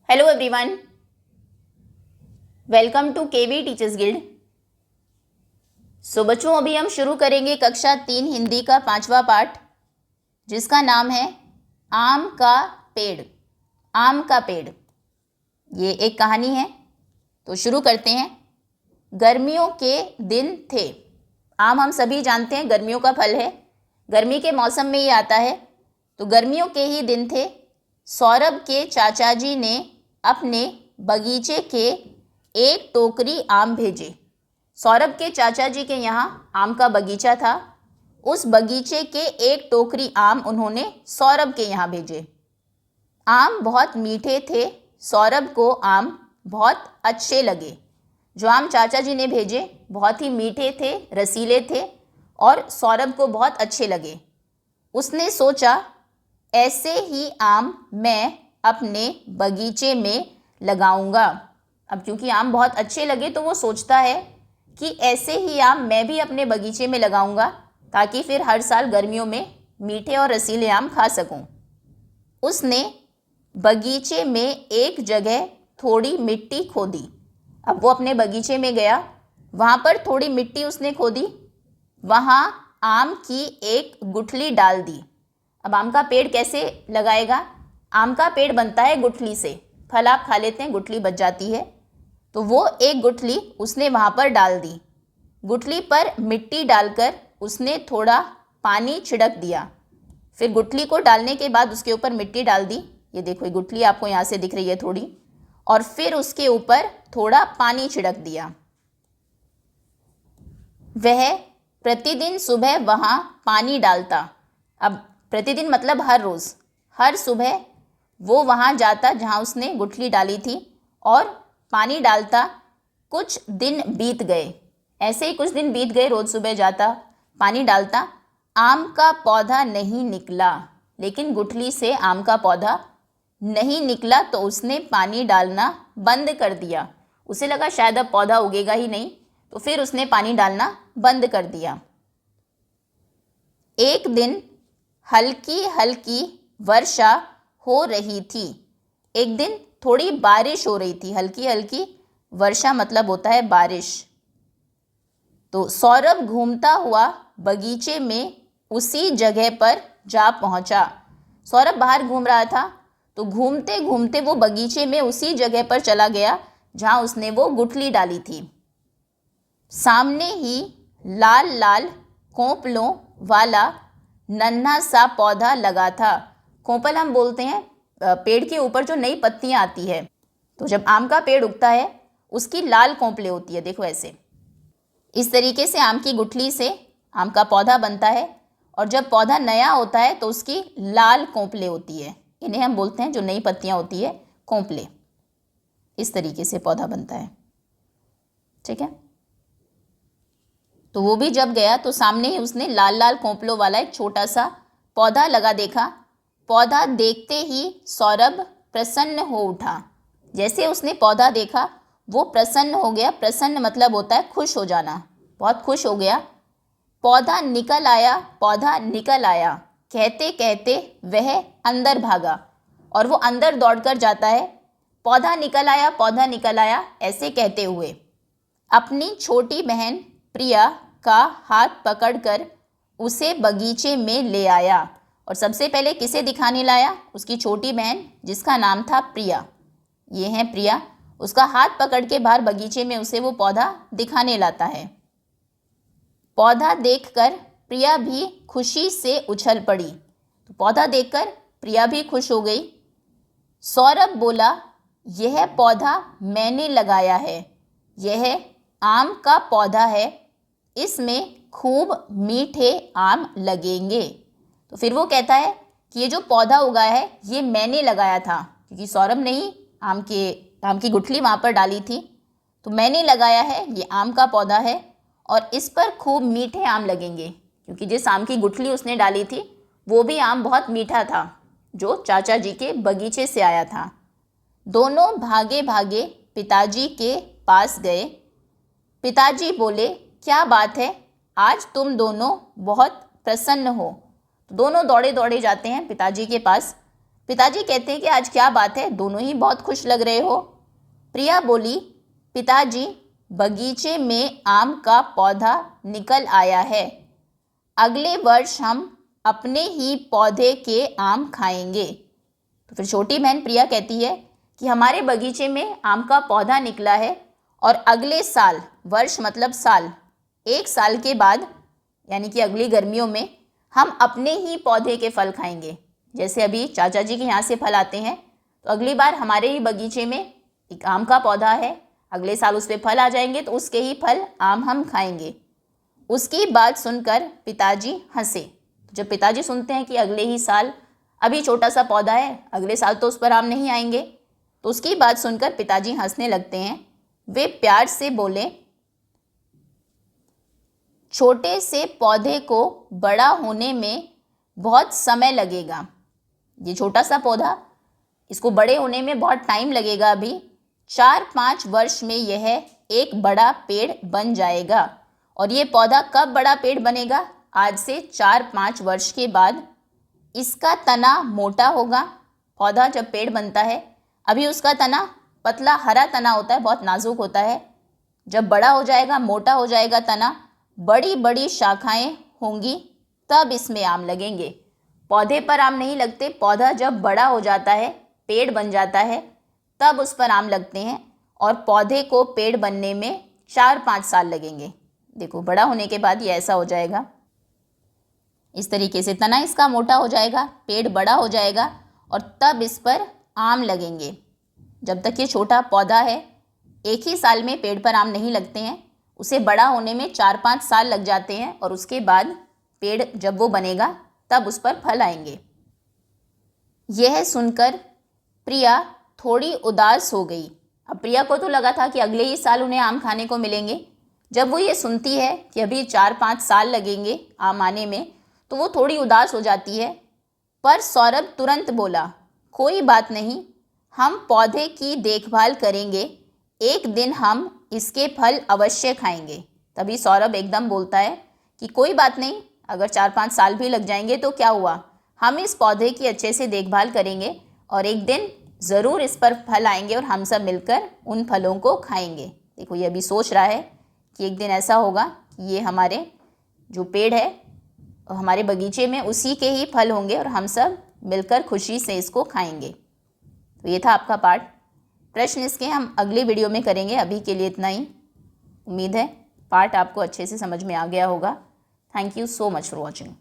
Hello everyone, welcome to KV teachers guild. बच्चों, अभी हम शुरू करेंगे कक्षा 3 हिंदी का 5वां पाठ, जिसका नाम है आम का पेड़। आम का पेड़ ये एक कहानी है, तो शुरू करते हैं। गर्मियों के दिन थे। आम हम सभी जानते हैं गर्मियों का फल है, गर्मी के मौसम में ये आता है। तो गर्मियों के ही दिन थे। सौरभ के चाचा जी ने अपने बगीचे के एक टोकरी आम भेजे। सौरभ के चाचा जी के यहाँ आम का बगीचा था। उस बगीचे के एक टोकरी आम उन्होंने सौरभ के यहाँ भेजे। आम बहुत मीठे थे। सौरभ को आम बहुत अच्छे लगे। जो आम चाचा जी ने भेजे बहुत ही मीठे थे, रसीले थे और सौरभ को बहुत अच्छे लगे। उसने सोचा, ऐसे ही आम मैं अपने बगीचे में लगाऊंगा। अब क्योंकि आम बहुत अच्छे लगे तो वो सोचता है कि ऐसे ही आम मैं भी अपने बगीचे में लगाऊंगा, ताकि फिर हर साल गर्मियों में मीठे और रसीले आम खा सकूं। उसने बगीचे में एक जगह थोड़ी मिट्टी खोदी। अब वो अपने बगीचे में गया, वहाँ पर थोड़ी मिट्टी उसने खोदी, वहाँ आम की एक गुठली डाल दी। अब आम का पेड़ कैसे लगाएगा? आम का पेड़ बनता है गुठली से। फल आप खा लेते हैं, गुठली बच जाती है। तो वो एक गुठली उसने वहाँ पर डाल दी। गुठली पर मिट्टी डालकर उसने थोड़ा पानी छिड़क दिया। फिर गुठली को डालने के बाद उसके ऊपर मिट्टी डाल दी। ये देखो, ये गुठली आपको यहाँ से दिख रही है थोड़ी। और फिर उसके ऊपर थोड़ा पानी छिड़क दिया। वह प्रतिदिन सुबह वहाँ पानी डालता। अब प्रतिदिन मतलब हर रोज़, हर सुबह वो वहाँ जाता जहाँ उसने गुठली डाली थी और पानी डालता। कुछ दिन बीत गए। ऐसे ही कुछ दिन बीत गए, रोज़ सुबह जाता, पानी डालता। आम का पौधा नहीं निकला, लेकिन गुठली से आम का पौधा नहीं निकला। तो उसने पानी डालना बंद कर दिया। उसे लगा शायद अब पौधा उगेगा ही नहीं, तो फिर उसने पानी डालना बंद कर दिया। एक दिन हल्की हल्की वर्षा हो रही थी। एक दिन थोड़ी बारिश हो रही थी। हल्की हल्की वर्षा मतलब होता है बारिश। तो सौरभ घूमता हुआ बगीचे में उसी जगह पर जा पहुंचा। सौरभ बाहर घूम रहा था, तो घूमते घूमते वो बगीचे में उसी जगह पर चला गया जहां उसने वो गुठली डाली थी। सामने ही लाल लाल कोंपलों वाला नन्हा सा पौधा लगा था। कोंपल हम बोलते हैं पेड़ के ऊपर जो नई पत्तियां आती है। तो जब आम का पेड़ उगता है उसकी लाल कोंपलें होती है, देखो ऐसे। इस तरीके से आम की गुठली से आम का पौधा बनता है। और जब पौधा नया होता है तो उसकी लाल कोंपलें होती है। इन्हें हम बोलते हैं, जो नई पत्तियां होती है, कोंपलें। इस तरीके से पौधा बनता है, ठीक है। तो वो भी जब गया तो सामने ही उसने लाल लाल कोंपलों वाला एक छोटा सा पौधा लगा देखा। पौधा देखते ही सौरभ प्रसन्न हो उठा। जैसे उसने पौधा देखा वो प्रसन्न हो गया। प्रसन्न मतलब होता है खुश हो जाना। बहुत खुश हो गया। पौधा निकल आया, पौधा निकल आया कहते कहते वह अंदर भागा। और वो अंदर दौड़कर जाता है। पौधा निकल आया, पौधा निकल आया ऐसे कहते हुए अपनी छोटी बहन प्रिया का हाथ पकड़कर उसे बगीचे में ले आया। और सबसे पहले किसे दिखाने लाया? उसकी छोटी बहन, जिसका नाम था प्रिया। ये है प्रिया। उसका हाथ पकड़ के बाहर बगीचे में उसे वो पौधा दिखाने लाता है। पौधा देखकर प्रिया भी खुशी से उछल पड़ी। तो पौधा देखकर प्रिया भी खुश हो गई। सौरभ बोला, यह पौधा मैंने लगाया है। यह आम का पौधा है, इसमें खूब मीठे आम लगेंगे। तो फिर वो कहता है कि ये जो पौधा उगाया है ये मैंने लगाया था, क्योंकि सौरभ ने ही आम की गुठली वहाँ पर डाली थी। तो मैंने लगाया है, ये आम का पौधा है और इस पर खूब मीठे आम लगेंगे। क्योंकि जिस आम की गुठली उसने डाली थी वो भी आम बहुत मीठा था, जो चाचा जी के बगीचे से आया था। दोनों भागे भागे पिताजी के पास गए। पिताजी बोले, क्या बात है, आज तुम दोनों बहुत प्रसन्न हो। तो दोनों दौड़े दौड़े जाते हैं पिताजी के पास। पिताजी कहते हैं कि आज क्या बात है, दोनों ही बहुत खुश लग रहे हो। प्रिया बोली, पिताजी बगीचे में आम का पौधा निकल आया है, अगले वर्ष हम अपने ही पौधे के आम खाएंगे। तो फिर छोटी बहन प्रिया कहती है कि हमारे बगीचे में आम का पौधा निकला है और अगले साल, वर्ष मतलब साल, 1 साल के बाद यानी कि अगली गर्मियों में हम अपने ही पौधे के फल खाएंगे। जैसे अभी चाचा जी के यहाँ से फल आते हैं, तो अगली बार हमारे ही बगीचे में एक आम का पौधा है, अगले साल उस पर फल आ जाएंगे तो उसके ही फल आम हम खाएंगे। उसकी बात सुनकर पिताजी हंसे। जब पिताजी सुनते हैं कि अगले ही साल, अभी छोटा सा पौधा है, अगले साल तो उस पर आम नहीं आएंगे, तो उसकी बात सुनकर पिताजी हंसने लगते हैं। वे प्यार से बोले, छोटे से पौधे को बड़ा होने में बहुत समय लगेगा। ये छोटा सा पौधा, इसको बड़े होने में बहुत टाइम लगेगा। अभी 4-5 वर्ष में यह एक बड़ा पेड़ बन जाएगा। और ये पौधा कब बड़ा पेड़ बनेगा? आज से 4-5 वर्ष के बाद। इसका तना मोटा होगा। पौधा जब पेड़ बनता है, अभी उसका तना पतला हरा तना होता है, बहुत नाजुक होता है। जब बड़ा हो जाएगा, मोटा हो जाएगा तना, बड़ी बड़ी शाखाएं होंगी, तब इसमें आम लगेंगे। पौधे पर आम नहीं लगते, पौधा जब बड़ा हो जाता है, पेड़ बन जाता है, तब उस पर आम लगते हैं। और पौधे को पेड़ बनने में 4-5 साल लगेंगे। देखो, बड़ा होने के बाद ये ऐसा हो जाएगा। इस तरीके से तना इसका मोटा हो जाएगा, पेड़ बड़ा हो जाएगा और तब इस पर आम लगेंगे। जब तक ये छोटा पौधा है, 1 ही साल में पेड़ पर आम नहीं लगते हैं, उसे बड़ा होने में 4-5 साल लग जाते हैं और उसके बाद पेड़ जब वो बनेगा तब उस पर फल आएंगे। यह सुनकर प्रिया थोड़ी उदास हो गई। अब प्रिया को तो लगा था कि अगले ही साल उन्हें आम खाने को मिलेंगे। जब वो ये सुनती है कि अभी 4-5 साल लगेंगे आम आने में, तो वो थोड़ी उदास हो जाती है। पर सौरभ तुरंत बोला, कोई बात नहीं, हम पौधे की देखभाल करेंगे, एक दिन हम इसके फल अवश्य खाएंगे। तभी सौरभ एकदम बोलता है कि कोई बात नहीं, अगर 4-5 साल भी लग जाएंगे तो क्या हुआ, हम इस पौधे की अच्छे से देखभाल करेंगे और एक दिन ज़रूर इस पर फल आएंगे और हम सब मिलकर उन फलों को खाएंगे। देखो, ये अभी सोच रहा है कि एक दिन ऐसा होगा कि ये हमारे जो पेड़ है हमारे बगीचे में, उसी के ही फल होंगे और हम सब मिलकर खुशी से इसको खाएंगे। तो ये था आपका पाठ। प्रश्न इसके हम अगली वीडियो में करेंगे। अभी के लिए इतना ही। उम्मीद है पाठ आपको अच्छे से समझ में आ गया होगा। Thank you so much for watching.